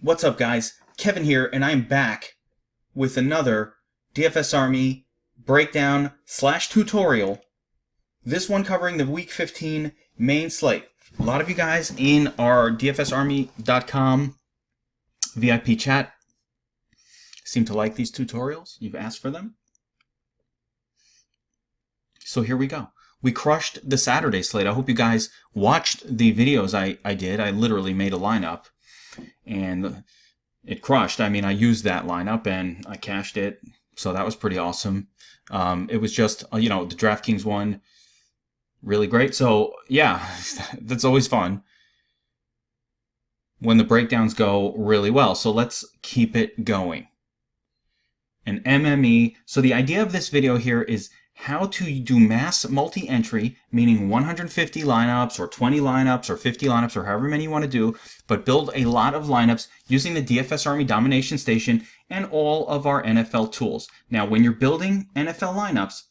What's up, guys? Kevin here, and I'm back with another DFS Army breakdown / tutorial. This one covering the Week 15 main slate. A lot of you guys in our DFSArmy.com VIP chat seem to like these tutorials. You've asked for them. So here we go. We crushed the Saturday slate. I hope you guys watched the videos I did. I literally made a lineup. And it crushed. I mean, I used that lineup and I cashed it, so that was pretty awesome. It was just, the DraftKings one, really great. So yeah, that's always fun when the breakdowns go really well. So let's keep it going. An MME. So the idea of this video here is how to do mass multi-entry, meaning 150 lineups or 20 lineups or 50 lineups or however many you want to do, but build a lot of lineups using the DFS Army Domination Station and all of our NFL tools. Now, when you're building NFL lineups,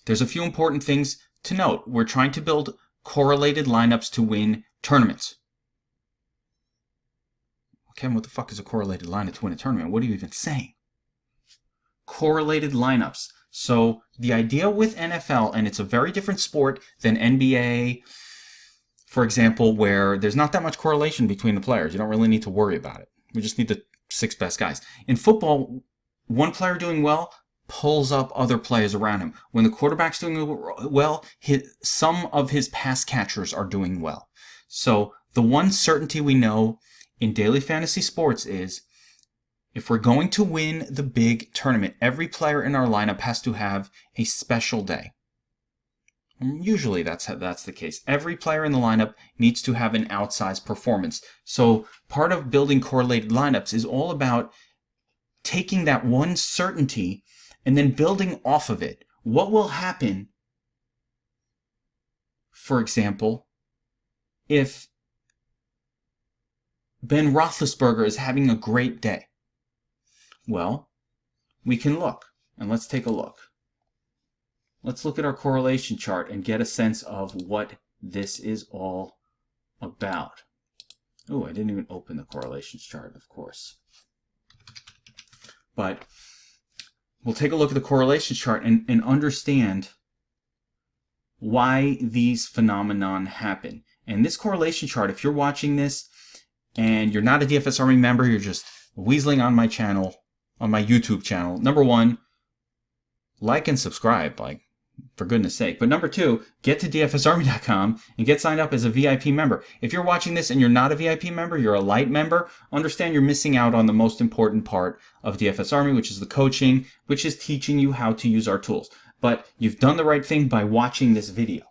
there's a few important things to note. We're trying to build correlated lineups to win tournaments. Kevin, what the fuck is a correlated lineup to win a tournament? What are you even saying? Correlated lineups. So the idea with NFL, and it's a very different sport than NBA, for example, where there's not that much correlation between the players. You don't really need to worry about it. We just need the 6 best guys. In football, one player doing well pulls up other players around him. When the quarterback's doing well, some of his pass catchers are doing well. So the one certainty we know in daily fantasy sports is if we're going to win the big tournament, every player in our lineup has to have a special day. And usually that's the case. Every player in the lineup needs to have an outsized performance. So part of building correlated lineups is all about taking that one certainty and then building off of it. What will happen, for example, if Ben Roethlisberger is having a great day? Well, we can look, and let's take a look. Let's look at our correlation chart and get a sense of what this is all about. Oh, I didn't even open the correlations chart, of course. But we'll take a look at the correlation chart and understand why these phenomenon happen. And this correlation chart, if you're watching this and you're not a DFS Army member, you're just weaseling on my channel, on my YouTube channel. Number one, like and subscribe, for goodness sake. But number two, get to DFSArmy.com and get signed up as a VIP member. If you're watching this and you're not a VIP member, you're a light member, understand you're missing out on the most important part of DFS Army, which is the coaching, which is teaching you how to use our tools. But you've done the right thing by watching this video.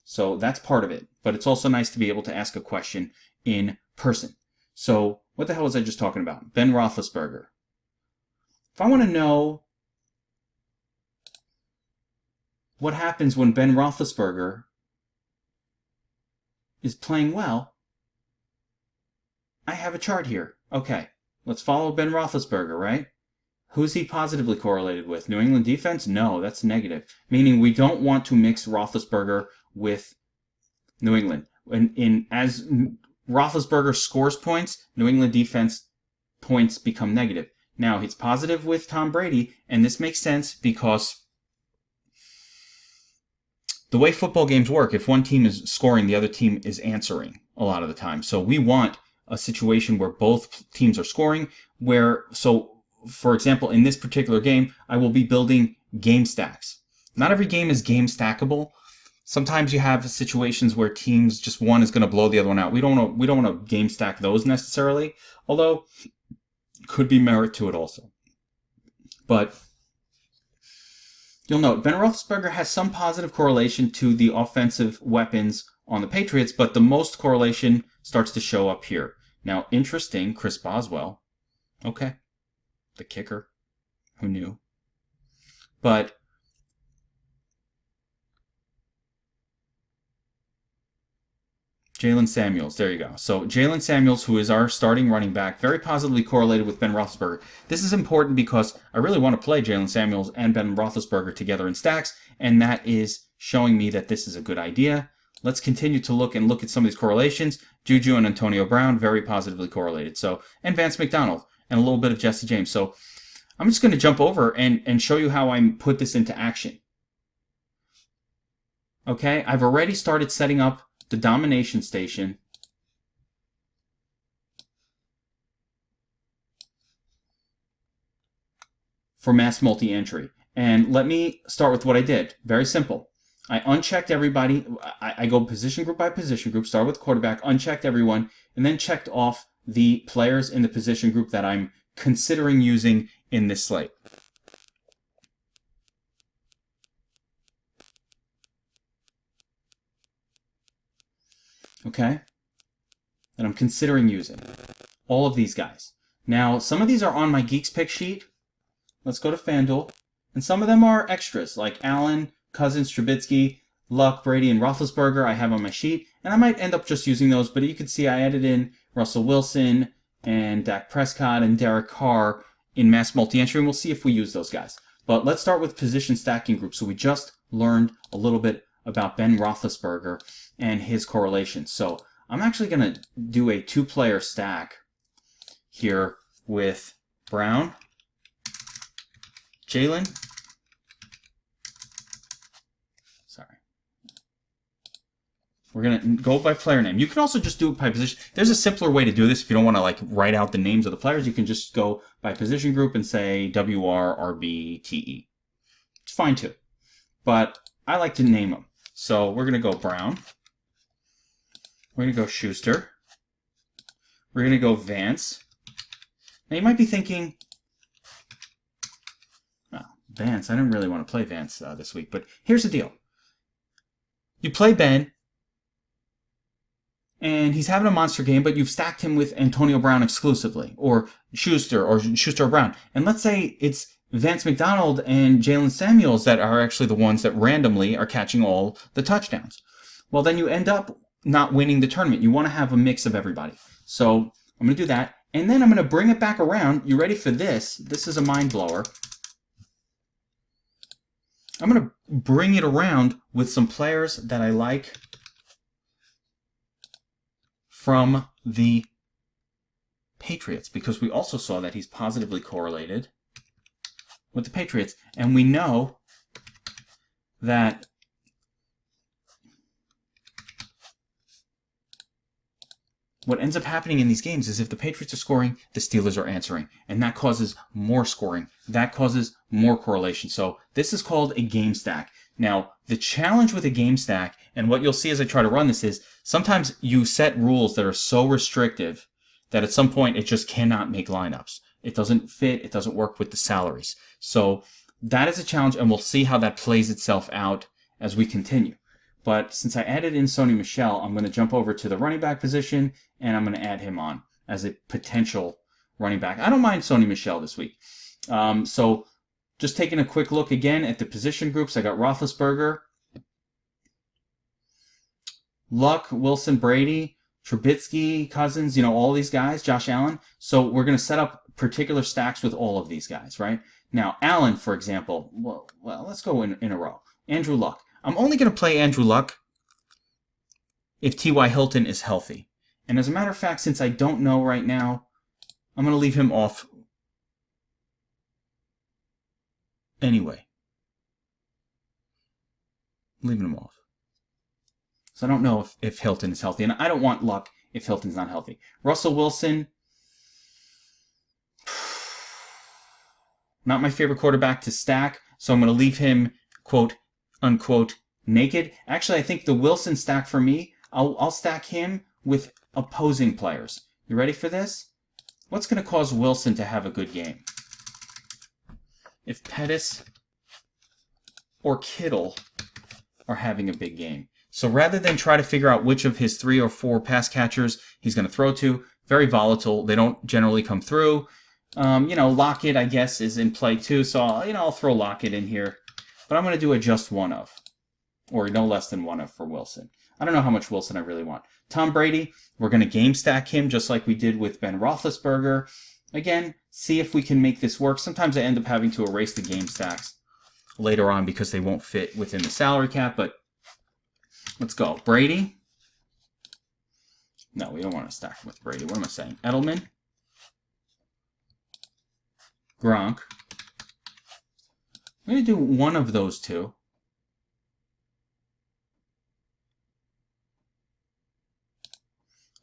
So that's part of it. But it's also nice to be able to ask a question in person. So what the hell was I just talking about? Ben Roethlisberger. If I want to know what happens when Ben Roethlisberger is playing well, I have a chart here. Okay, let's follow Ben Roethlisberger, right? Who's he positively correlated with? New England defense? No, that's negative. Meaning we don't want to mix Roethlisberger with New England. As Roethlisberger scores points, New England defense points become negative. Now, he's positive with Tom Brady, and this makes sense because the way football games work, if one team is scoring, the other team is answering a lot of the time. So we want a situation where both teams are scoring, so for example, in this particular game, I will be building game stacks. Not every game is game stackable. Sometimes you have situations where teams, just one is going to blow the other one out. We don't want to game stack those necessarily, although could be merit to it also. But you'll note Ben Roethlisberger has some positive correlation to the offensive weapons on the Patriots, but the most correlation starts to show up here. Now, interesting, Chris Boswell. Okay. The kicker. Who knew? But Jalen Samuels, there you go. So Jalen Samuels, who is our starting running back, very positively correlated with Ben Roethlisberger. This is important because I really want to play Jalen Samuels and Ben Roethlisberger together in stacks, and that is showing me that this is a good idea. let's continue to look at some of these correlations. Juju and Antonio Brown, very positively correlated. So, and Vance McDonald, and a little bit of Jesse James. So I'm just going to jump over and show you how I put this into action. Okay, I've already started setting up the Domination station. For mass multi-entry. And let me start with what I did. Very simple. I unchecked everybody. I go position group by position group, start with quarterback, unchecked everyone, and then checked off the players in the position group that I'm considering using in this slate. Okay? That I'm considering using. All of these guys. Now, some of these are on my Geeks pick sheet. Let's go to FanDuel. And some of them are extras, like Allen, Cousins, Trubisky, Luck, Brady, and Roethlisberger I have on my sheet. And I might end up just using those, but you can see I added in Russell Wilson and Dak Prescott and Derek Carr in mass multi-entry, and we'll see if we use those guys. But let's start with position stacking groups. So we just learned a little bit about Ben Roethlisberger and his correlation. So I'm actually going to do a two-player stack here with Brown, Jalen. Sorry. We're going to go by player name. You can also just do it by position. There's a simpler way to do this. If you don't want to like write out the names of the players, you can just go by position group and say WRRBTE. It's fine too. But I like to name them. So we're going to go Brown. We're going to go Schuster. We're going to go Vance. Now you might be thinking, Vance, I didn't really want to play Vance this week, but here's the deal. You play Ben, and he's having a monster game, but you've stacked him with Antonio Brown exclusively, or Schuster or Brown. And let's say it's Vance McDonald and Jalen Samuels that are actually the ones that randomly are catching all the touchdowns. Well, then you end up not winning the tournament. You want to have a mix of everybody. So I'm going to do that, and then I'm going to bring it back around. You ready for this? This is a mind blower. I'm going to bring it around with some players that I like from the Patriots, because we also saw that he's positively correlated with the Patriots. And we know that what ends up happening in these games is if the Patriots are scoring, the Steelers are answering. And that causes more scoring. That causes more correlation. So this is called a game stack. Now, the challenge with a game stack, and what you'll see as I try to run this is, sometimes you set rules that are so restrictive that at some point it just cannot make lineups. It doesn't fit. It doesn't work with the salaries. So that is a challenge, and we'll see how that plays itself out as we continue. But since I added in Sony Michel, I'm going to jump over to the running back position, and I'm going to add him on as a potential running back. I don't mind Sony Michel this week. So just taking a quick look again at the position groups, I got Roethlisberger, Luck, Wilson, Brady, Trubisky, Cousins, all these guys, Josh Allen. So we're going to set up particular stacks with all of these guys, right? Now, Allen, for example, well let's go in a row. Andrew Luck. I'm only going to play Andrew Luck if T.Y. Hilton is healthy. And as a matter of fact, since I don't know right now, I'm going to leave him off anyway. Leaving him off. So I don't know if Hilton is healthy. And I don't want Luck if Hilton's not healthy. Russell Wilson, not my favorite quarterback to stack. So I'm going to leave him, quote, unquote, naked. Actually, I think the Wilson stack for me, I'll stack him with opposing players. You ready for this? What's going to cause Wilson to have a good game? If Pettis or Kittle are having a big game. So rather than try to figure out which of his 3 or 4 pass catchers he's going to throw to, very volatile. They don't generally come through. Lockett, I guess, is in play too. So, I'll throw Lockett in here. But I'm going to do a just one of, or no less than one of for Wilson. I don't know how much Wilson I really want. Tom Brady, we're going to game stack him just like we did with Ben Roethlisberger. Again, see if we can make this work. Sometimes I end up having to erase the game stacks later on because they won't fit within the salary cap, but Let's go. Brady. No, we don't want to stack him with Brady. What am I saying? Edelman. Gronk. I'm going to do one of those two.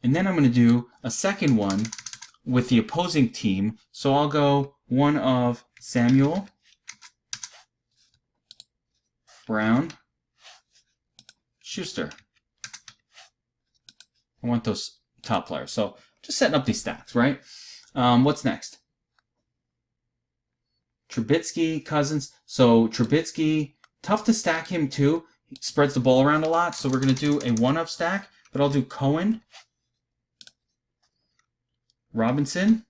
And then I'm going to do a second one with the opposing team. So I'll go one of Samuel, Brown, Schuster. I want those top players. So just setting up these stacks, right? What's next? Trubisky, Cousins. So Trubisky, tough to stack him too. He spreads the ball around a lot. So we're going to do a one-up stack. But I'll do Cohen, Robinson,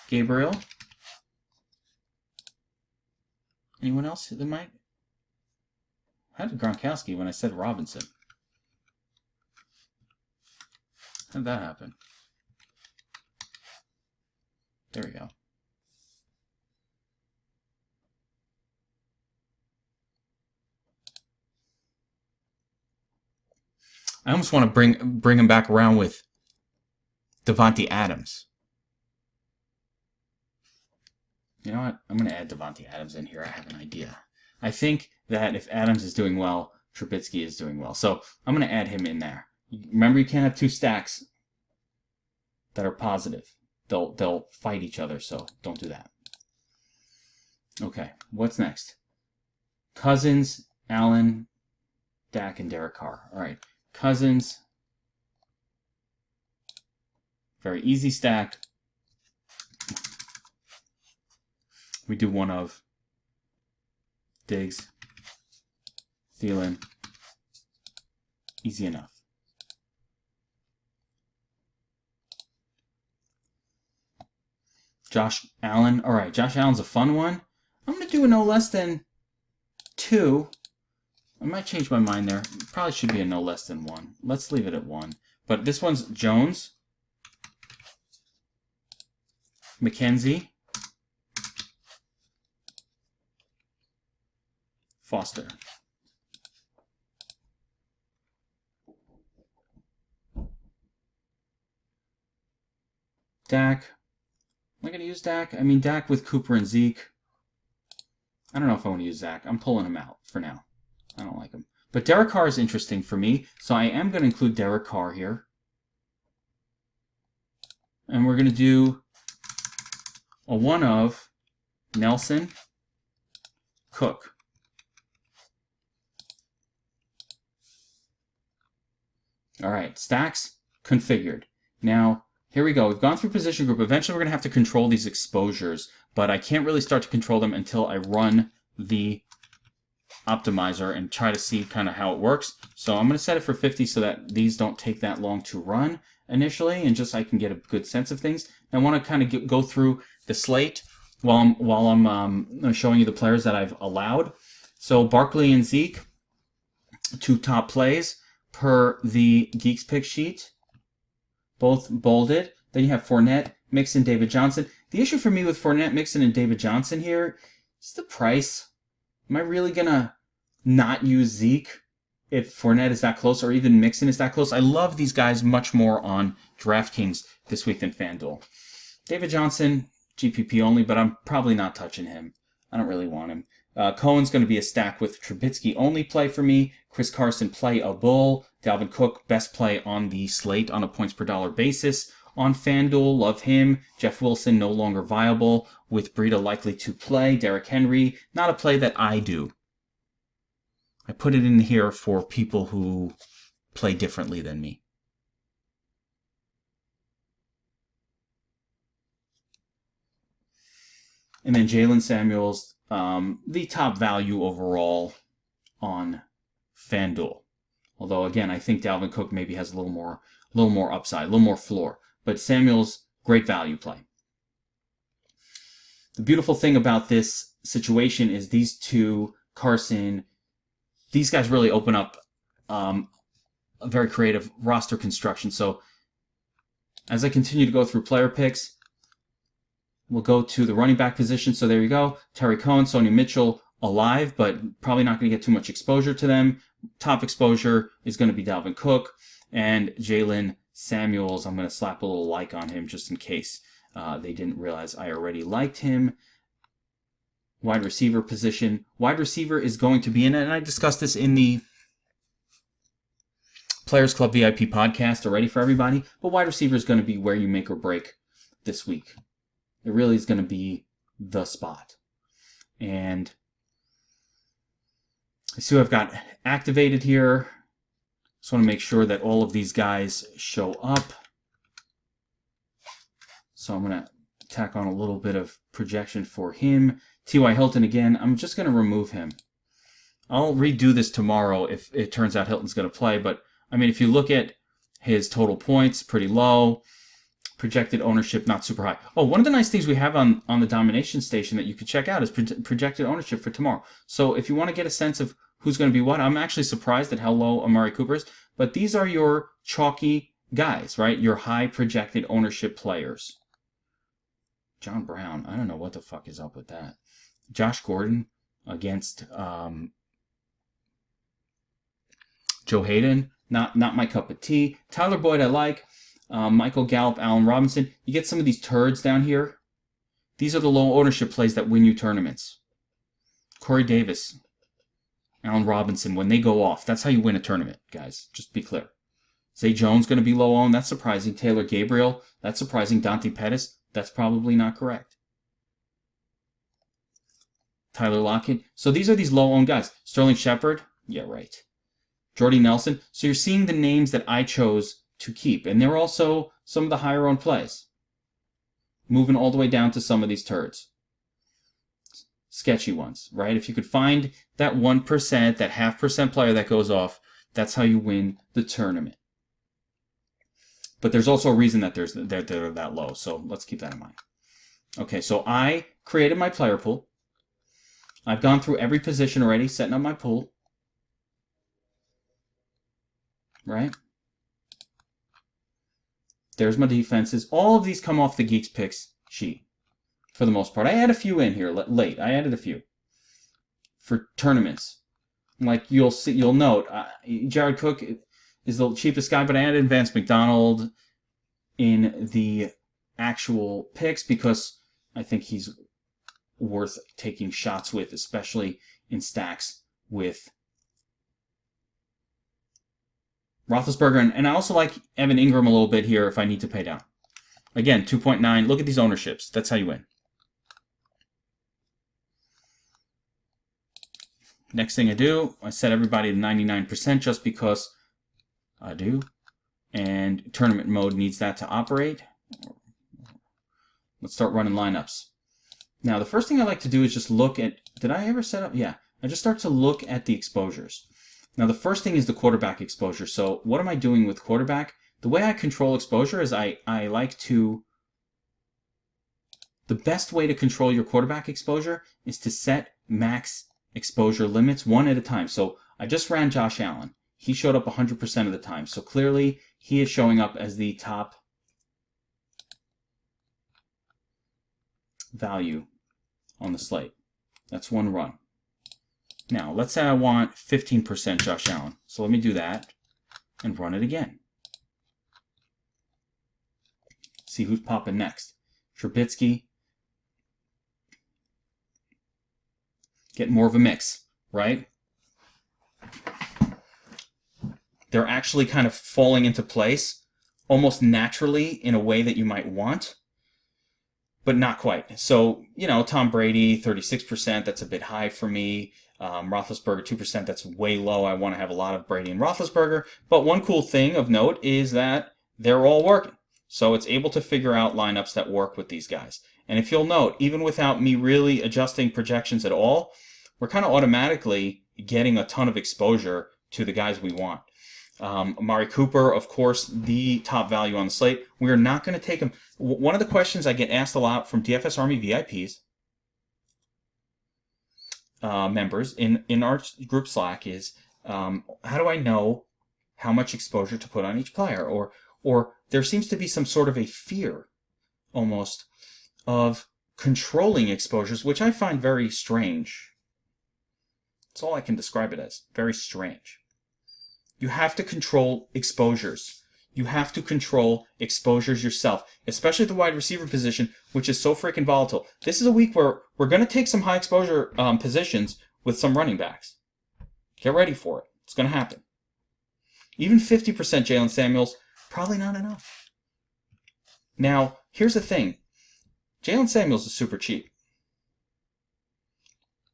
Gabriel. Anyone else that might? How did Gronkowski when I said Robinson? How did that happen? There we go. I almost want to bring him back around with Davante Adams. You know what? I'm going to add Davante Adams in here. I have an idea. I think that if Adams is doing well, Trubisky is doing well. So I'm going to add him in there. Remember, you can't have two stacks that are positive. They'll fight each other, so don't do that. Okay, what's next? Cousins, Allen, Dak, and Derek Carr. All right, Cousins. Very easy stack. We do one of Diggs, Thielen. Easy enough. Josh Allen. All right, Josh Allen's a fun one. I'm going to do a no less than 2. I might change my mind there. Probably should be a no less than 1. Let's leave it at 1. But this one's Jones, McKenzie, Foster. Dak. Am I going to use Dak? I mean, Dak with Cooper and Zeke. I don't know if I want to use Dak. I'm pulling him out for now. I don't like him. But Derek Carr is interesting for me, so I am going to include Derek Carr here. And we're going to do a one of Nelson, Cook. All right, stacks configured. Now, here we go. We've gone through position group. Eventually, we're going to have to control these exposures, but I can't really start to control them until I run the optimizer and try to see kind of how it works. So I'm going to set it for 50 so that these don't take that long to run initially, and just I can get a good sense of things. I want to kind of go through the slate while I'm showing you the players that I've allowed. So Barkley and Zeke, 2 top plays per the Geeks pick sheet. Both bolded. Then you have Fournette, Mixon, David Johnson. The issue for me with Fournette, Mixon, and David Johnson here is the price. Am I really going to not use Zeke if Fournette is that close, or even Mixon is that close? I love these guys much more on DraftKings this week than FanDuel. David Johnson, GPP only, but I'm probably not touching him. I don't really want him. Cohen's going to be a stack with Trubisky only play for me. Chris Carson, play a bull. Dalvin Cook, best play on the slate on a points per dollar basis. On FanDuel, love him. Jeff Wilson, no longer viable, with Breida likely to play. Derrick Henry, not a play that I do. I put it in here for people who play differently than me. And then Jalen Samuels, the top value overall on FanDuel. Although, again, I think Dalvin Cook maybe has a little more upside, a little more floor. But Samuels, great value play. The beautiful thing about this situation is these two, Carson, these guys really open up a very creative roster construction. So as I continue to go through player picks, we'll go to the running back position. So there you go. Terry Cohen, Sonia Mitchell alive, but probably not going to get too much exposure to them. top exposure is going to be Dalvin Cook, and Jalen Samuels, I'm going to slap a little like on him just in case they didn't realize I already liked him. Wide receiver position. Wide receiver is going to be in it, and I discussed this in the Players Club VIP podcast already for everybody, but wide receiver is going to be where you make or break this week. It really is going to be the spot. And I see who I've got activated here. Just want to make sure that all of these guys show up. So I'm going to tack on a little bit of projection for him. T.Y. Hilton again, I'm just going to remove him. I'll redo this tomorrow if it turns out Hilton's going to play. But, I mean, if you look at his total points, pretty low. Projected ownership, not super high. Oh, one of the nice things we have on the Domination station that you can check out is projected ownership for tomorrow. So if you want to get a sense of who's going to be what, I'm actually surprised at how low Amari Cooper is. But these are your chalky guys, right? Your high projected ownership players. John Brown, I don't know what the fuck is up with that. Josh Gordon against Joe Hayden, not my cup of tea. Tyler Boyd I like. Michael Gallup, Allen Robinson. You get some of these turds down here. These are the low ownership plays that win you tournaments. Corey Davis, Allen Robinson, when they go off, that's how you win a tournament, guys. Just be clear. Zay Jones going to be low owned. That's surprising. Taylor Gabriel, that's surprising. Dante Pettis, that's probably not correct. Tyler Lockett. So these are these low owned guys. Sterling Shepard, yeah, right. Jordy Nelson. So you're seeing the names that I chose to keep. And they're also some of the higher owned plays. Moving all the way down to some of these turds. Sketchy ones, right? If you could find that 1%, that 0.5% player that goes off, that's how you win the tournament. But there's also a reason that they're that low. So let's keep that in mind. Okay, so I created my player pool. I've gone through every position already, setting up my pool. Right? There's my defenses. All of these come off the Geeks Picks sheet for the most part. I add a few in here late. I added a few for tournaments. Like you'll note, Jared Cook is the cheapest guy, but I added Vance McDonald in the actual picks because I think he's worth taking shots with, especially in stacks with Roethlisberger. And I also like Evan Ingram a little bit here if I need to pay down. Again, 2.9. Look at these ownerships. That's how you win. Next thing I do, I set everybody to 99% just because I do. And tournament mode needs that to operate. Let's start running lineups. Now, the first thing I like to do is just look at, did I ever set up? Yeah, I just start to look at the exposures. Now, the first thing is the quarterback exposure. So what am I doing with quarterback? The way I control exposure is I like to, the best way to control your quarterback exposure is to set max exposure limits one at a time. So I just ran Josh Allen. He showed up 100% of the time. So clearly he is showing up as the top value on the slate. That's one run. Now, let's say I want 15% Josh Allen. So let me do that and run it again. See who's popping next. Trubisky. Get more of a mix, right? They're actually kind of falling into place almost naturally in a way that you might want, but not quite. So, Tom Brady, 36%, that's a bit high for me. Roethlisberger, 2%, that's way low. I want to have a lot of Brady and Roethlisberger. But one cool thing of note is that they're all working. So it's able to figure out lineups that work with these guys. And if you'll note, even without me really adjusting projections at all, we're kind of automatically getting a ton of exposure to the guys we want. Amari Cooper, of course, the top value on the slate. We're not going to take him. One of the questions I get asked a lot from DFS Army VIPs members in our group Slack is, how do I know how much exposure to put on each player? Or there seems to be some sort of a fear almost of controlling exposures, which I find very strange. That's all I can describe it as. Very strange. You have to control exposures. You have to control exposures yourself, especially the wide receiver position, which is so freaking volatile. This is a week where we're going to take some high exposure positions with some running backs. Get ready for it. It's going to happen. Even 50% Jalen Samuels, probably not enough. Now, here's the thing. Jalen Samuels is super cheap.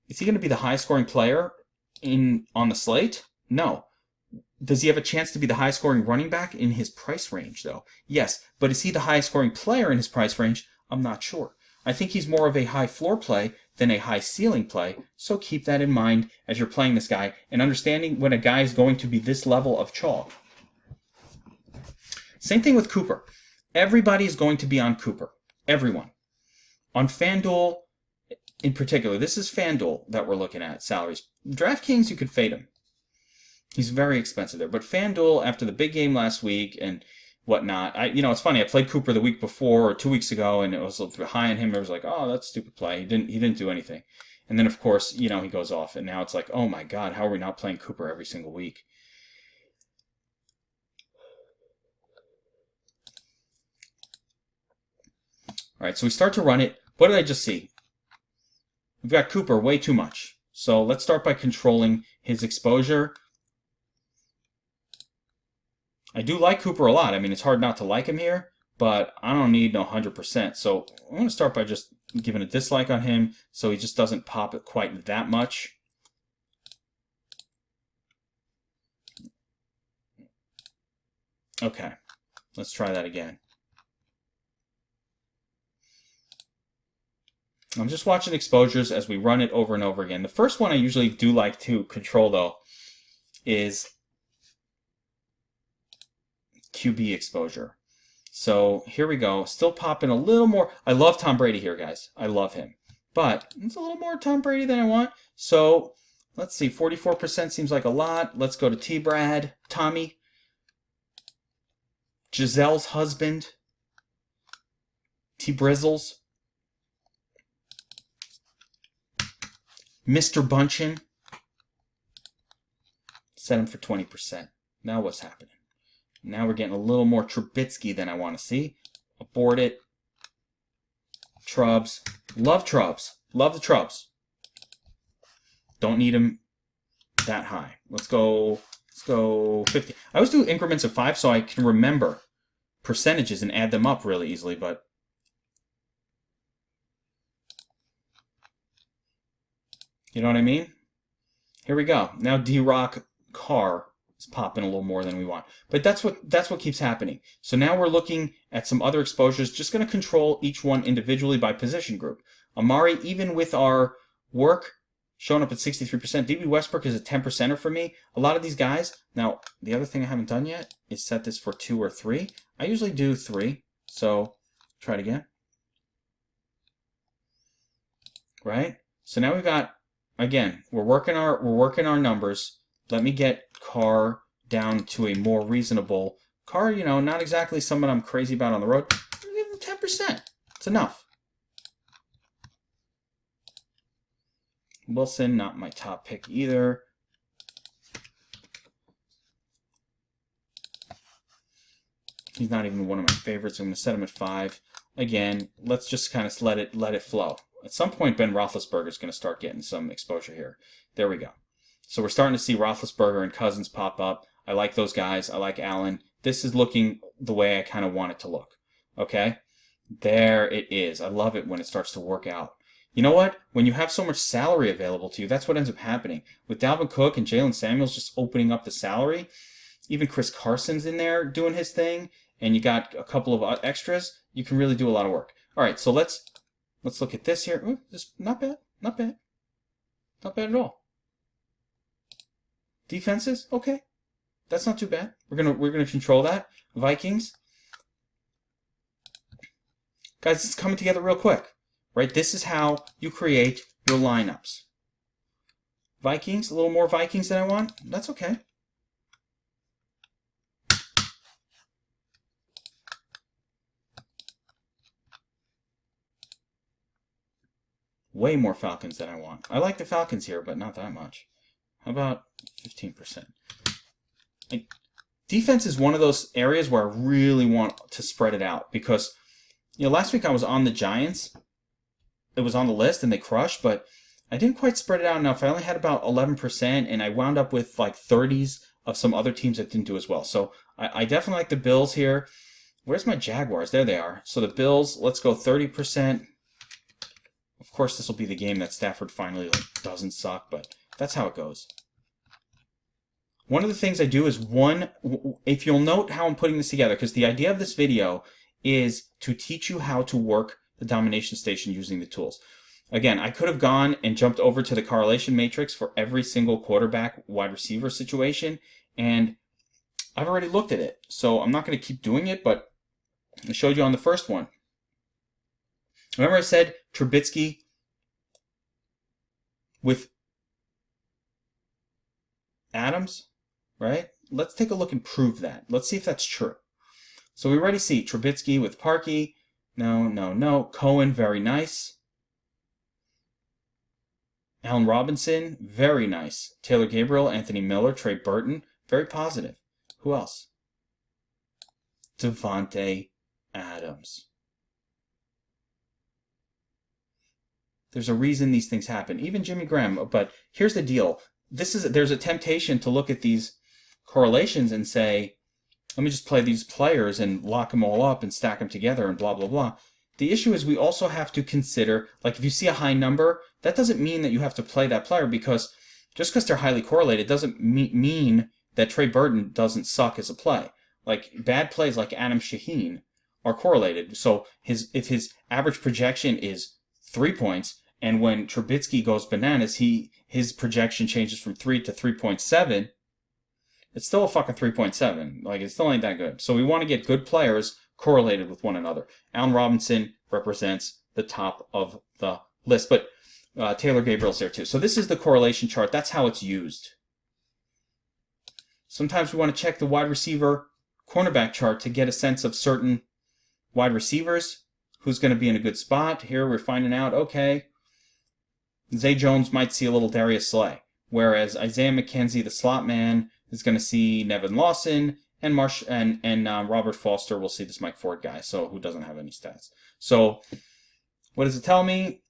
Is he going to be the high-scoring player on the slate? No. Does he have a chance to be the high-scoring running back in his price range, though? Yes, but is he the highest-scoring player in his price range? I'm not sure. I think he's more of a high-floor play than a high-ceiling play, so keep that in mind as you're playing this guy and understanding when a guy is going to be this level of chalk. Same thing with Cooper. Everybody is going to be on Cooper. Everyone. On FanDuel, in particular, this is FanDuel that we're looking at, salaries. DraftKings, you could fade him. He's very expensive there. But FanDuel, after the big game last week and whatnot, it's funny. I played Cooper the week before or 2 weeks ago, and it was high on him. I was like, oh, that's a stupid play. He didn't do anything. And then, of course, he goes off. And now it's like, oh, my God, how are we not playing Cooper every single week? All right, so we start to run it. What did I just see? We've got Cooper way too much. So let's start by controlling his exposure. I do like Cooper a lot. I mean, it's hard not to like him here, but I don't need no 100%. So I'm going to start by just giving a dislike on him so he just doesn't pop it quite that much. Okay, let's try that again. I'm just watching exposures as we run it over and over again. The first one I usually do like to control, though, is QB exposure. So here we go. Still popping a little more. I love Tom Brady here, guys. I love him. But it's a little more Tom Brady than I want. So let's see. 44% seems like a lot. Let's go to T-Brad, Tommy, Giselle's husband, T-Brizzles, Mr. Bunchin. Set him for 20%. Now what's happening? Now we're getting a little more Trubisky than I want to see. Abort it. Trubs. Love Trubs. Love the Trubs. Don't need him that high. Let's go 50. I always do increments of 5 so I can remember percentages and add them up really easily, but you know what I mean? Here we go. Now D-Rock Carr is popping a little more than we want. But that's what keeps happening. So now we're looking at some other exposures, just going to control each one individually by position group. Amari, even with our work, showing up at 63%. DB Westbrook is a 10%er for me. A lot of these guys. Now, the other thing I haven't done yet is set this for 2 or 3. I usually do 3. So try it again. Right? So now we've got, again, we're working our numbers. Let me get Carr down to a more reasonable Carr. Not exactly someone I'm crazy about on the road. Give him 10%. It's enough. Wilson, not my top pick either. He's not even one of my favorites. I'm going to set him at 5. Again, let's just kind of let it flow. At some point, Ben Roethlisberger is going to start getting some exposure here. There we go. So we're starting to see Roethlisberger and Cousins pop up. I like those guys. I like Allen. This is looking the way I kind of want it to look. Okay? There it is. I love it when it starts to work out. You know what? When you have so much salary available to you, that's what ends up happening. With Dalvin Cook and Jalen Samuels just opening up the salary, even Chris Carson's in there doing his thing, and you got a couple of extras, you can really do a lot of work. All right, so let's look at this here. Ooh, this not bad. Not bad. Not bad at all. Defenses, okay. That's not too bad. We're gonna control that. Vikings. Guys, it's coming together real quick. Right? This is how you create your lineups. Vikings, a little more Vikings than I want. That's okay. Way more Falcons than I want. I like the Falcons here, but not that much. How about 15%? defense is one of those areas where I really want to spread it out because, last week I was on the Giants. It was on the list and they crushed, but I didn't quite spread it out enough. I only had about 11%, and I wound up with like 30s of some other teams that didn't do as well. So I definitely like the Bills here. Where's my Jaguars? There they are. So the Bills, let's go 30%. Of course, this will be the game that Stafford finally doesn't suck, but that's how it goes. One of the things I do is if you'll note how I'm putting this together, because the idea of this video is to teach you how to work the domination station using the tools. Again, I could have gone and jumped over to the correlation matrix for every single quarterback wide receiver situation, and I've already looked at it. So I'm not going to keep doing it, but I showed you on the first one. Remember I said Trubisky with Adams, right? Let's take a look and prove that. Let's see if that's true. So we already see Trubisky with Parkey. No. Cohen, very nice. Allen Robinson, very nice. Taylor Gabriel, Anthony Miller, Trey Burton, very positive. Who else? Devontae Adams. There's a reason these things happen. Even Jimmy Graham. But here's the deal. There's a temptation to look at these correlations and say, let me just play these players and lock them all up and stack them together and blah, blah, blah. The issue is we also have to consider, like if you see a high number, that doesn't mean that you have to play that player, because just because they're highly correlated doesn't mean that Trey Burton doesn't suck as a play. Like bad plays like Adam Shaheen are correlated. So if his average projection is 3 points, and when Trubisky goes bananas, his projection changes from 3 to 3.7, it's still a fucking 3.7. Like, it still ain't that good. So we want to get good players correlated with one another. Allen Robinson represents the top of the list, but Taylor Gabriel's there too. So this is the correlation chart. That's how it's used. Sometimes we want to check the wide receiver cornerback chart to get a sense of certain wide receivers, who's going to be in a good spot. Here we're finding out, okay, Zay Jones might see a little Darius Slay, whereas Isaiah McKenzie, the slot man, is going to see Nevin Lawson, and Robert Foster will see this Mike Ford guy, so who doesn't have any stats. So what does it tell me?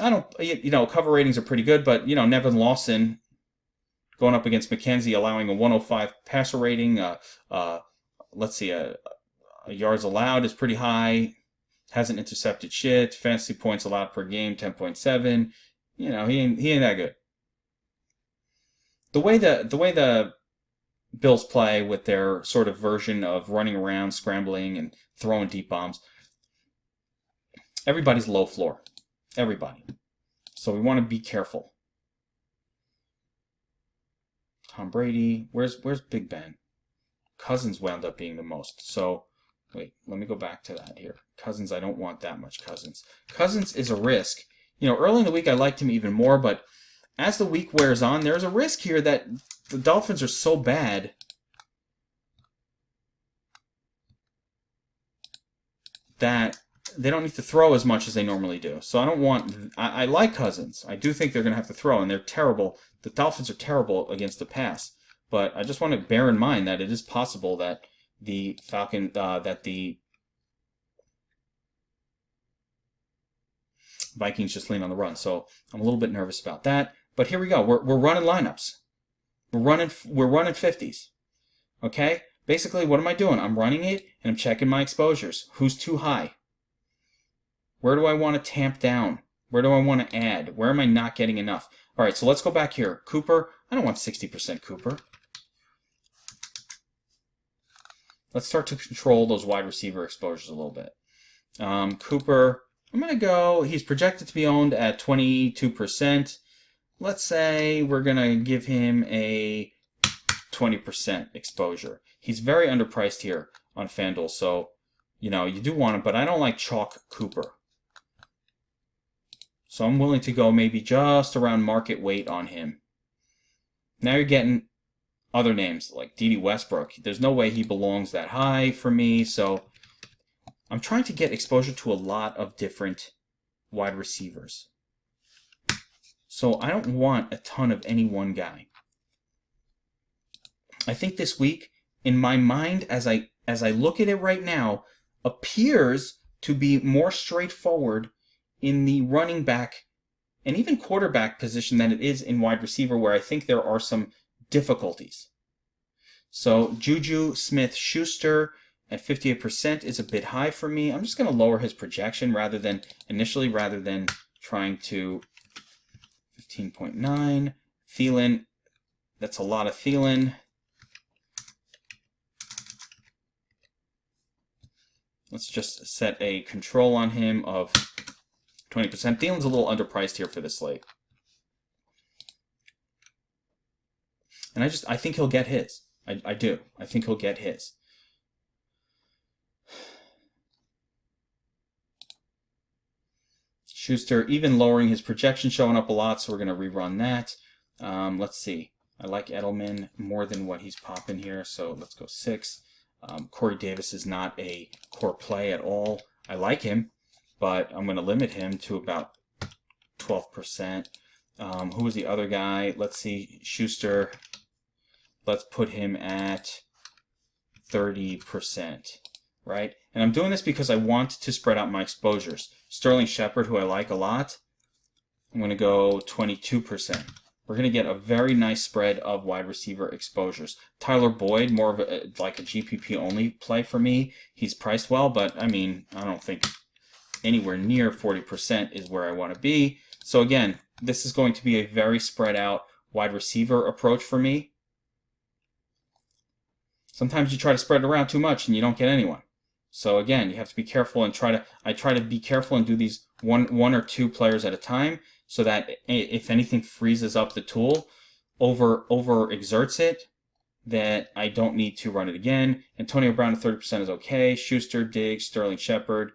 I don't, cover ratings are pretty good, but, Nevin Lawson going up against McKenzie, allowing a 105 passer rating. Let's see, yards allowed is pretty high. Hasn't intercepted shit. Fantasy points allowed per game, 10.7. He ain't that good. The way the Bills play with their sort of version of running around, scrambling, and throwing deep bombs, everybody's low floor. Everybody. So we want to be careful. Tom Brady. Where's Big Ben? Cousins wound up being the most. So, wait, let me go back to that here. Cousins, I don't want that much Cousins. Cousins is a risk. Early in the week I liked him even more, but as the week wears on, there's a risk here that the Dolphins are so bad that they don't need to throw as much as they normally do. So I like Cousins. I do think they're going to have to throw, and they're terrible. The Dolphins are terrible against the pass. But I just want to bear in mind that it is possible that the Vikings just lean on the run. So I'm a little bit nervous about that. But here we go. We're running lineups. We're running 50s. Okay? Basically, what am I doing? I'm running it, and I'm checking my exposures. Who's too high? Where do I want to tamp down? Where do I want to add? Where am I not getting enough? All right, so let's go back here. Cooper. I don't want 60% Cooper. Let's start to control those wide receiver exposures a little bit. Cooper, I'm going to go, he's projected to be owned at 22%. Let's say we're going to give him a 20% exposure. He's very underpriced here on FanDuel, so, you do want him, but I don't like chalk Cooper. So I'm willing to go maybe just around market weight on him. Now you're getting other names like Dede Westbrook. There's no way he belongs that high for me, so I'm trying to get exposure to a lot of different wide receivers. So I don't want a ton of any one guy. I think this week, in my mind, as I look at it right now, appears to be more straightforward in the running back and even quarterback position than it is in wide receiver, where I think there are some difficulties. So Juju Smith-Schuster at 58% is a bit high for me. I'm just going to lower his projection rather than trying to 15.9. Thielen, that's a lot of Thielen. Let's just set a control on him of 20%. Thielen's a little underpriced here for this slate. And I think he'll get his. I do. I think he'll get his. Schuster, even lowering his projection, showing up a lot, so we're going to rerun that. Let's see. I like Edelman more than what he's popping here, so let's go 6. Corey Davis is not a core play at all. I like him, but I'm going to limit him to about 12%. Who was the other guy? Let's see. Schuster. Let's put him at 30%, right? And I'm doing this because I want to spread out my exposures. Sterling Shepard, who I like a lot, I'm going to go 22%. We're going to get a very nice spread of wide receiver exposures. Tyler Boyd, more of like a GPP only play for me. He's priced well, but I mean, I don't think anywhere near 40% is where I want to be. So again, this is going to be a very spread out wide receiver approach for me. Sometimes you try to spread it around too much and you don't get anyone. So again, you have to be careful and I try to be careful and do these one or two players at a time, so that if anything freezes up the tool, over exerts it, that I don't need to run it again. Antonio Brown at 30% is okay. Schuster, Diggs, Sterling Shepard.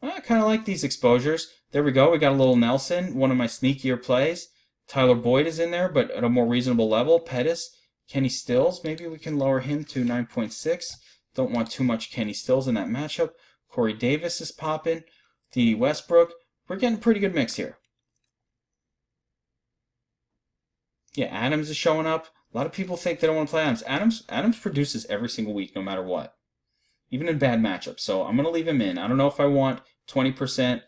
I kind of like these exposures. There we go. We got a little Nelson, one of my sneakier plays. Tyler Boyd is in there, but at a more reasonable level. Pettis, Kenny Stills, maybe we can lower him to 9.6. Don't want too much Kenny Stills in that matchup. Corey Davis is popping. The Westbrook. We're getting a pretty good mix here. Yeah, Adams is showing up. A lot of people think they don't want to play Adams. Adams produces every single week, no matter what, even in bad matchups. So I'm going to leave him in. I don't know if I want 20%.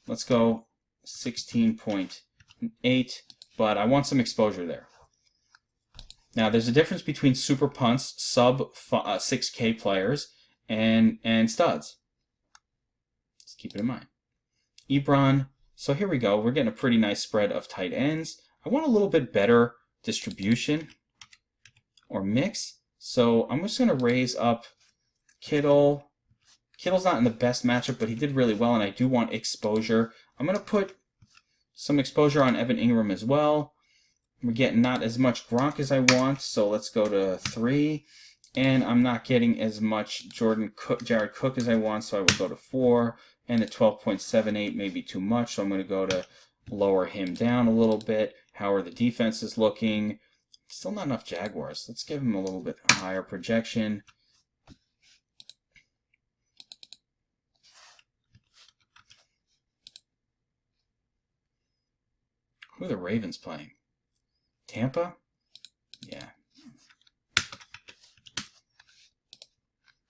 Let's go 16.8, but I want some exposure there. Now, there's a difference between super punts, sub 6K players, and studs. Let's keep it in mind. Ebron. So here we go. We're getting a pretty nice spread of tight ends. I want a little bit better distribution or mix. So I'm just going to raise up Kittle. Kittle's not in the best matchup, but he did really well, and I do want exposure. I'm going to put some exposure on Evan Ingram as well. We're getting not as much Gronk as I want, so let's go to 3. And I'm not getting as much Jared Cook as I want, so I will go to 4. And at 12.78 may be too much, so I'm going to go to lower him down a little bit. How are the defenses looking? Still not enough Jaguars. Let's give him a little bit higher projection. Who are the Ravens playing? Tampa? Yeah.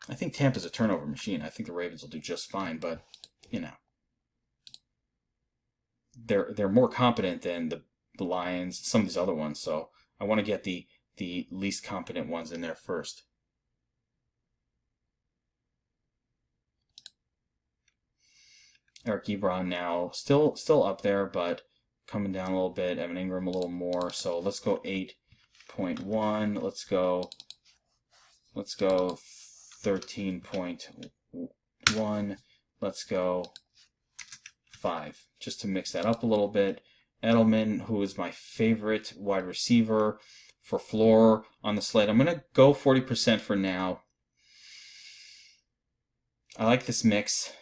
I think Tampa's a turnover machine. I think the Ravens will do just fine, but, you know, they're more competent than the Lions, some of these other ones, so I want to get the least competent ones in there first. Eric Ebron now still up there, but coming down a little bit. Evan Ingram a little more, so let's go 8.1. Let's go 13.1. Let's go 5, just to mix that up a little bit. Edelman, who is my favorite wide receiver for floor on the slate. I'm going to go 40% for now. I like this mix.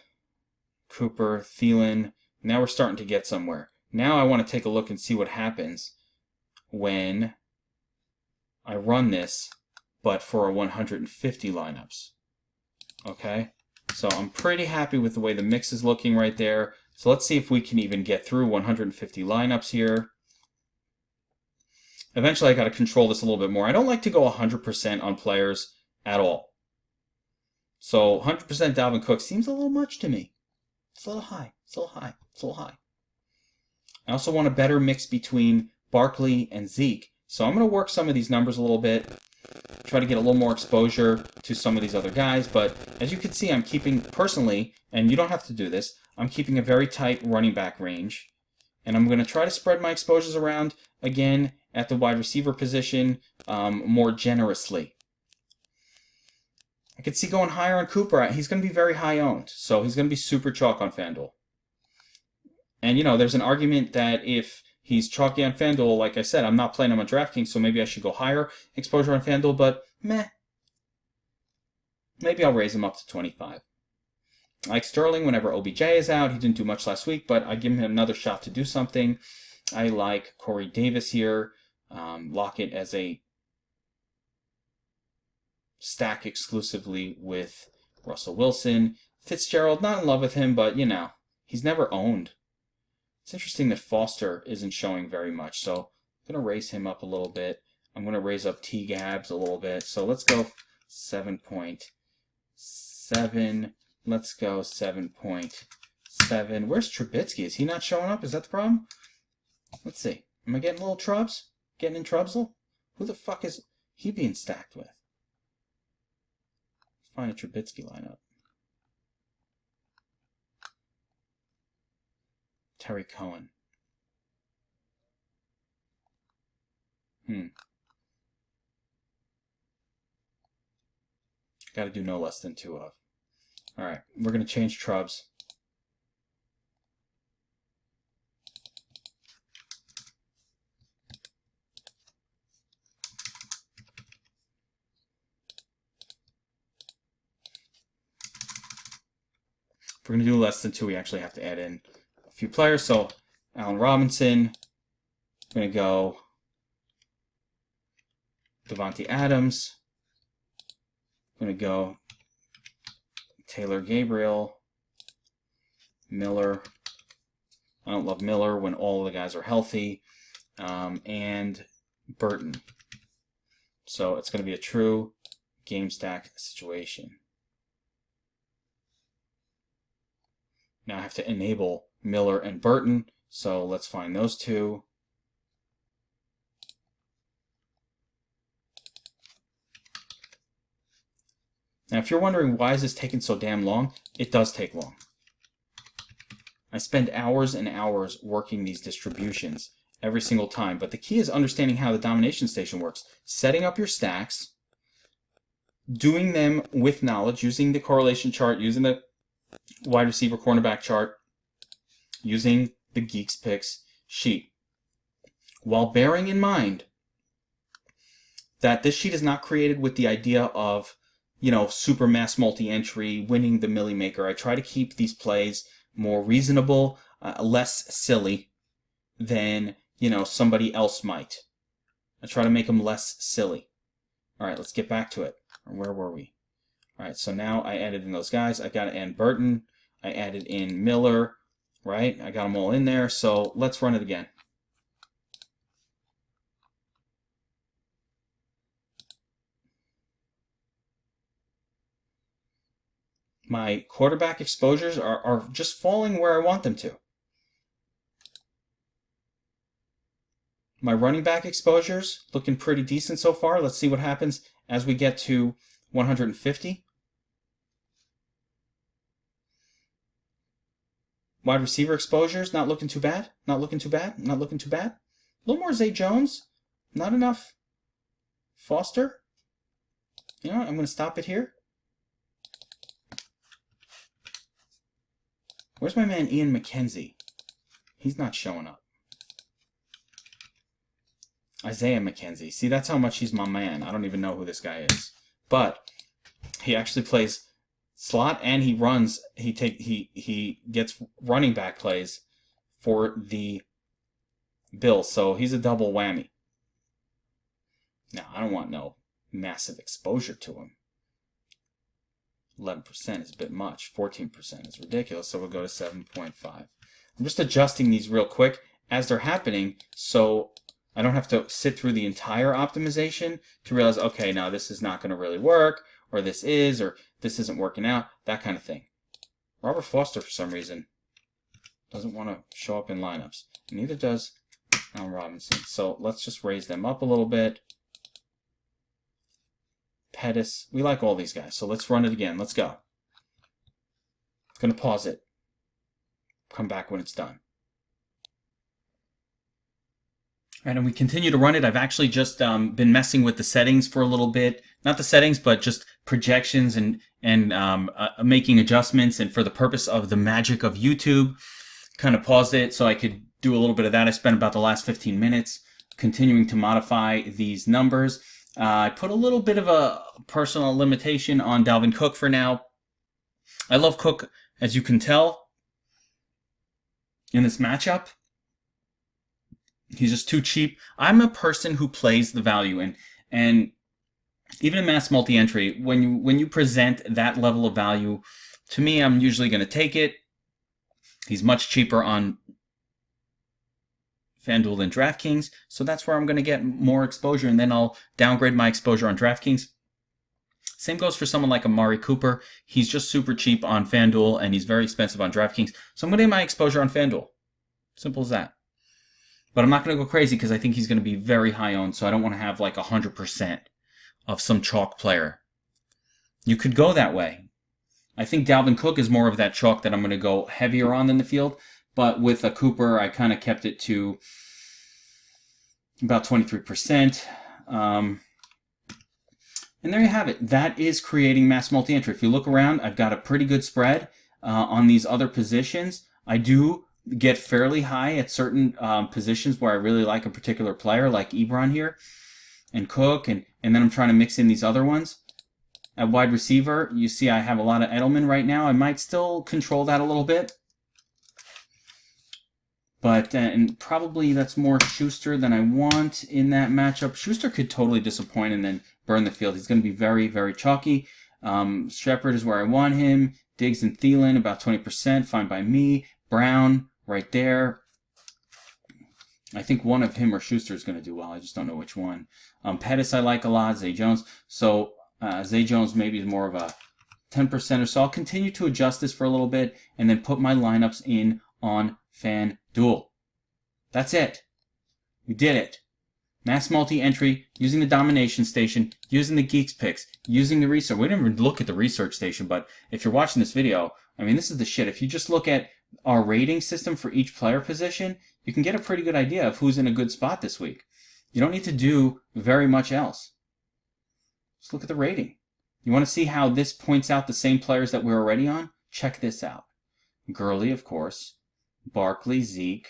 Cooper, Thielen. Now we're starting to get somewhere. Now I want to take a look and see what happens when I run this, but for a 150 lineups. Okay? So I'm pretty happy with the way the mix is looking right there. So let's see if we can even get through 150 lineups here. Eventually, I got to control this a little bit more. I don't like to go 100% on players at all. So 100% Dalvin Cook seems a little much to me. It's a little high. It's a little high. It's a little high. I also want a better mix between Barkley and Zeke. So I'm going to work some of these numbers a little bit, try to get a little more exposure to some of these other guys. But as you can see, I'm keeping, personally, and you don't have to do this, I'm keeping a very tight running back range. And I'm going to try to spread my exposures around, again, at the wide receiver position more generously. I could see going higher on Cooper. He's going to be very high owned, so he's going to be super chalk on FanDuel. And, you know, there's an argument that if he's chalky on FanDuel, like I said, I'm not playing him on DraftKings, so maybe I should go higher exposure on FanDuel, but meh. Maybe I'll raise him up to 25. I like Sterling whenever OBJ is out. He didn't do much last week, but I give him another shot to do something. I like Corey Davis here. Lock it as a stack exclusively with Russell Wilson. Fitzgerald, not in love with him, but, you know, he's never owned. It's interesting that Foster isn't showing very much, so I'm going to raise him up a little bit. I'm going to raise up T-Gabs a little bit. So let's go 7.7. Let's go 7.7. Where's Trubisky? Is he not showing up? Is that the problem? Let's see. Am I getting a little Trubs? Getting in Trubsel? Who the fuck is he being stacked with? Let's find a Trubisky lineup. Terry Cohen. Got to do no less than 2 of. All right, we're going to change Trubs. If we're going to do less than 2, we actually have to add in a few players. So Allen Robinson, I'm going to go Devontae Adams. I'm going to go Taylor Gabriel, Miller. I don't love Miller when all the guys are healthy. And Burton. So it's going to be a true game stack situation. Now I have to enable Miller and Burton. So let's find those two. Now, if you're wondering why is this taking so damn long, it does take long. I spend hours and hours working these distributions every single time, but the key is understanding how the domination station works. Setting up your stacks, doing them with knowledge, using the correlation chart, using the wide receiver cornerback chart, using the Geeks Picks sheet, while bearing in mind that this sheet is not created with the idea of, you know, super mass multi-entry, winning the Millie Maker. I try to keep these plays more reasonable, less silly than, you know, somebody else might. I try to make them less silly. All right, let's get back to it. Where were we? All right, so now I added in those guys. I got to add Burton. I added in Miller, right? I got them all in there. So let's run it again. My quarterback exposures are just falling where I want them to. My running back exposures looking pretty decent so far. Let's see what happens as we get to 150. Wide receiver exposures, not looking too bad. Not looking too bad. Not looking too bad. A little more Zay Jones. Not enough. Foster. You know what? I'm going to stop it here. Where's my man Ian McKenzie? He's not showing up. Isaiah McKenzie. See, that's how much he's my man. I don't even know who this guy is. But he actually plays slot and he runs. He gets running back plays for the Bills. So he's a double whammy. Now, I don't want no massive exposure to him. 11% is a bit much. 14% is ridiculous. So we'll go to 7.5. I'm just adjusting these real quick as they're happening so I don't have to sit through the entire optimization to realize, okay, now this is not going to really work, or this isn't working out, that kind of thing. Robert Foster, for some reason, doesn't want to show up in lineups. Neither does Allen Robinson. So let's just raise them up a little bit. Pettis. We like all these guys. So let's run it again. Let's go. Going to pause it. Come back when it's done. And we continue to run it. I've actually just been messing with the settings for a little bit. Not the settings, but just projections and making adjustments. And for the purpose of the magic of YouTube, kind of paused it so I could do a little bit of that. I spent about the last 15 minutes continuing to modify these numbers. I put a little bit of a personal limitation on Dalvin Cook for now. I love Cook, as you can tell, in this matchup. He's just too cheap. I'm a person who plays the value, and even in mass multi-entry, when you present that level of value, to me, I'm usually going to take it. He's much cheaper on FanDuel than DraftKings, so that's where I'm going to get more exposure, and then I'll downgrade my exposure on DraftKings. Same goes for someone like Amari Cooper. He's just super cheap on FanDuel, and he's very expensive on DraftKings, so I'm going to get my exposure on FanDuel. Simple as that. But I'm not going to go crazy because I think he's going to be very high owned, so I don't want to have like 100% of some chalk player. You could go that way. I think Dalvin Cook is more of that chalk that I'm going to go heavier on than the field. But with a Cooper, I kind of kept it to about 23%. And there you have it. That is creating mass multi-entry. If you look around, I've got a pretty good spread on these other positions. I do get fairly high at certain positions where I really like a particular player, like Ebron here, and Cook, and then I'm trying to mix in these other ones. At wide receiver, you see I have a lot of Edelman right now. I might still control that a little bit. But and probably that's more Schuster than I want in that matchup. Schuster could totally disappoint and then burn the field. He's going to be very, very chalky. Shepard is where I want him. Diggs and Thielen, about 20%, fine by me. Brown, right there. I think one of him or Schuster is going to do well. I just don't know which one. Pettis I like a lot. Zay Jones. So Zay Jones maybe is more of a 10% or so. I'll continue to adjust this for a little bit and then put my lineups in on FanDuel. That's it. We did it. Mass multi-entry, using the Domination Station, using the Geeks Picks, using the research. We didn't even look at the research station, but if you're watching this video, I mean, this is the shit. If you just look at our rating system for each player position, you can get a pretty good idea of who's in a good spot this week. You don't need to do very much else. Just look at the rating. You want to see how this points out the same players that we're already on? Check this out. Gurley, of course. Barkley, Zeke.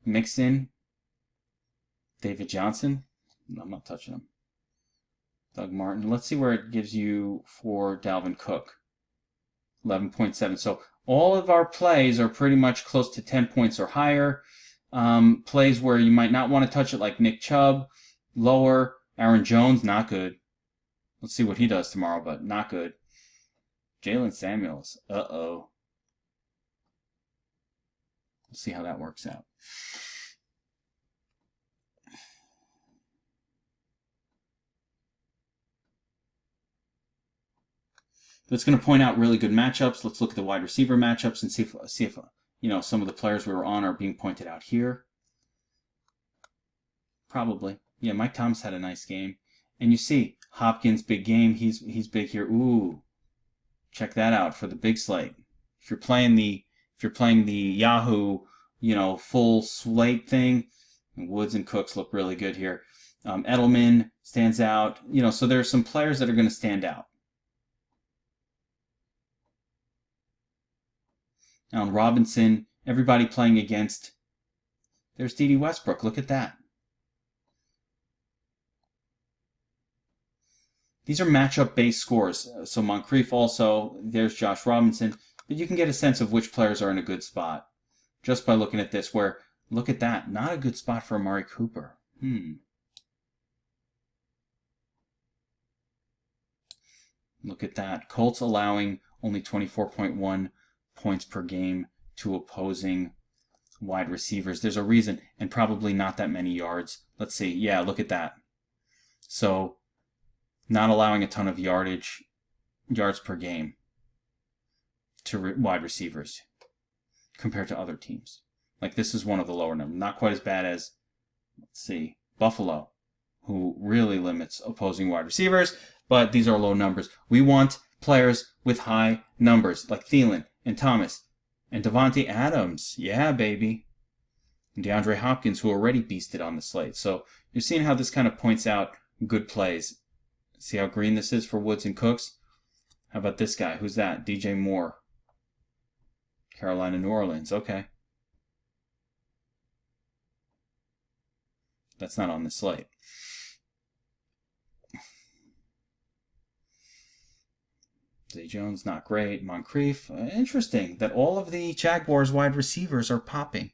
Mixon. David Johnson. No, I'm not touching him. Doug Martin. Let's see where it gives you for Dalvin Cook. 11.7. So all of our plays are pretty much close to 10 points or higher. Plays where you might not want to touch it, like Nick Chubb, lower. Aaron Jones, not good. Let's see what he does tomorrow, but not good. Jalen Samuels, uh-oh. Let's see how that works out. It's going to point out really good matchups. Let's look at the wide receiver matchups and see if you know, some of the players we were on are being pointed out here. Probably. Yeah, Mike Thomas had a nice game. And you see, Hopkins, big game. He's big here. Ooh. Check that out for the big slate. If you're playing the Yahoo, you know, full slate thing, Woods and Cooks look really good here. Edelman stands out. You know, so there's some players that are going to stand out. Allen Robinson, everybody playing against. There's D.D. Westbrook. Look at that. These are matchup-based scores. So Moncrief also. There's Josh Robinson. But you can get a sense of which players are in a good spot just by looking at this. Where, look at that. Not a good spot for Amari Cooper. Look at that. Colts allowing only 24.1 points per game to opposing wide receivers. There's a reason, and probably not that many yards. Let's see. Yeah, look at that. So, not allowing a ton of yards per game to wide receivers compared to other teams. Like, this is one of the lower numbers. Not quite as bad as, let's see, Buffalo, who really limits opposing wide receivers, but these are low numbers. We want players with high numbers, like Thielen and Thomas and Devontae Adams. Yeah, baby. And DeAndre Hopkins, who already beasted on the slate. So you're seeing how this kind of points out good plays. See how green this is for Woods and Cooks? How about this guy? Who's that? DJ Moore. Carolina, New Orleans. Okay. That's not on the slate. Zay Jones, not great. Moncrief, interesting that all of the Jaguars wide receivers are popping.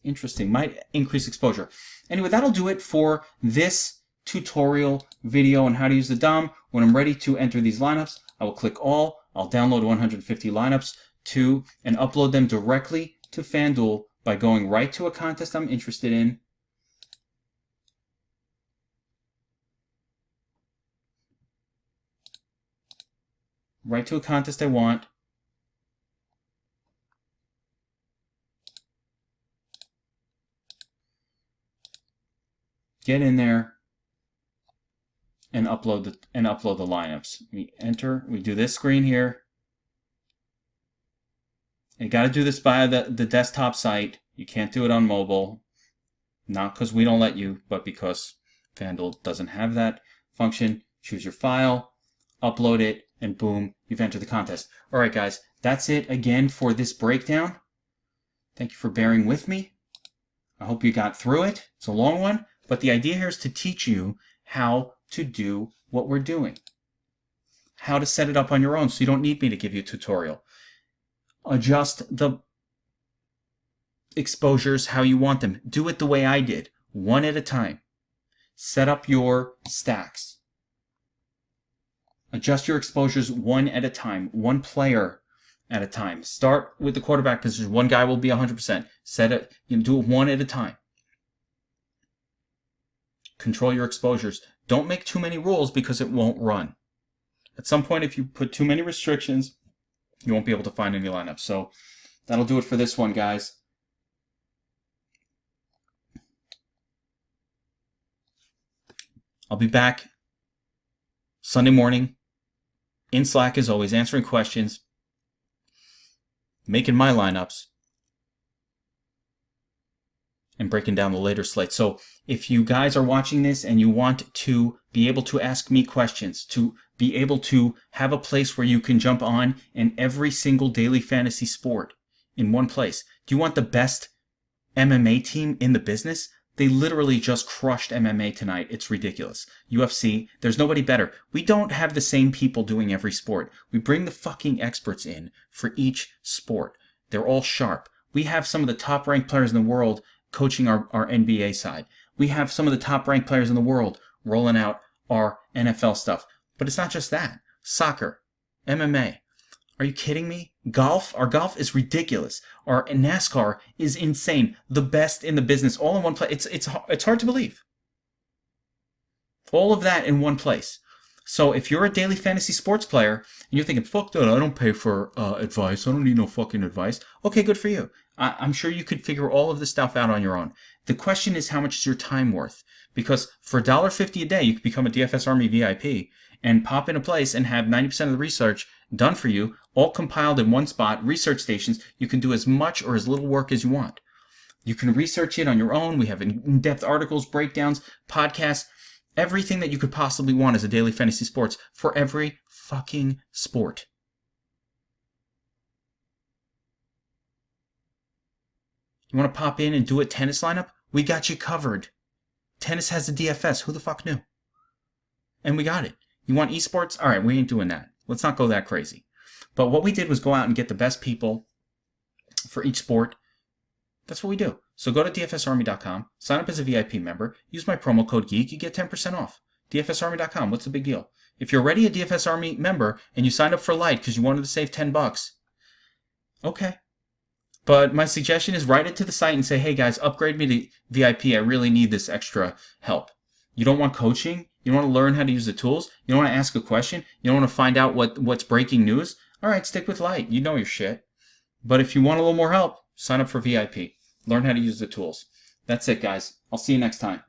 Interesting. Might increase exposure. Anyway, that'll do it for this tutorial video on how to use the DOM. When I'm ready to enter these lineups, I will click all. I'll download 150 lineups and upload them directly to FanDuel by going right to a contest I'm interested in. Right to a contest I want. Get in there and upload the lineups. We enter. We do this screen here. You got to do this via the desktop site. You can't do it on mobile. Not because we don't let you, but because FanDuel doesn't have that function. Choose your file, upload it, and boom, you've entered the contest. All right, guys, that's it again for this breakdown. Thank you for bearing with me. I hope you got through it. It's a long one, but the idea here is to teach you how to do what we're doing, how to set it up on your own so you don't need me to give you a tutorial. Adjust the exposures how you want them. Do it the way I did, one at a time. Set up your stacks. Adjust your exposures one at a time, one player at a time. Start with the quarterback position. One guy will be 100%. Set it, do it one at a time. Control your exposures. Don't make too many rules because it won't run. At some point, if you put too many restrictions, you won't be able to find any lineups. So that'll do it for this one, guys. I'll be back Sunday morning in Slack as always, answering questions, making my lineups, and breaking down the later slate. So if you guys are watching this and you want to be able to ask me questions, to be able to have a place where you can jump on in every single daily fantasy sport in one place. Do you want the best MMA team in the business? They literally just crushed MMA tonight. It's ridiculous. UFC, there's nobody better. We don't have the same people doing every sport. We bring the fucking experts in for each sport. They're all sharp. We have some of the top ranked players in the world coaching our NBA side. We have some of the top ranked players in the world rolling out our NFL stuff. But it's not just that. Soccer, MMA. Are you kidding me? Golf? Our golf is ridiculous. Our NASCAR is insane. The best in the business, all in one place. It's hard to believe. All of that in one place. So if you're a daily fantasy sports player and you're thinking, fuck that, I don't pay for advice. I don't need no fucking advice. Okay, good for you. I'm sure you could figure all of this stuff out on your own. The question is, how much is your time worth? Because for $1.50 a day, you could become a DFS Army VIP and pop in a place and have 90% of the research done for you, all compiled in one spot, research stations. You can do as much or as little work as you want. You can research it on your own. We have in-depth articles, breakdowns, podcasts, everything that you could possibly want as a daily fantasy sports for every fucking sport. You want to pop in and do a tennis lineup? We got you covered. Tennis has a DFS. Who the fuck knew? And we got it. You want esports? All right, we ain't doing that. Let's not go that crazy. But what we did was go out and get the best people for each sport. That's what we do. So go to dfsarmy.com, sign up as a VIP member, use my promo code GEEK, you get 10% off. dfsarmy.com, what's the big deal? If you're already a DFS Army member and you signed up for Lite because you wanted to save $10, okay. But my suggestion is write it to the site and say, hey guys, upgrade me to VIP. I really need this extra help. You don't want coaching? You don't want to learn how to use the tools? You don't want to ask a question? You don't want to find out what's breaking news? All right, stick with light. You know your shit. But if you want a little more help, sign up for VIP. Learn how to use the tools. That's it, guys. I'll see you next time.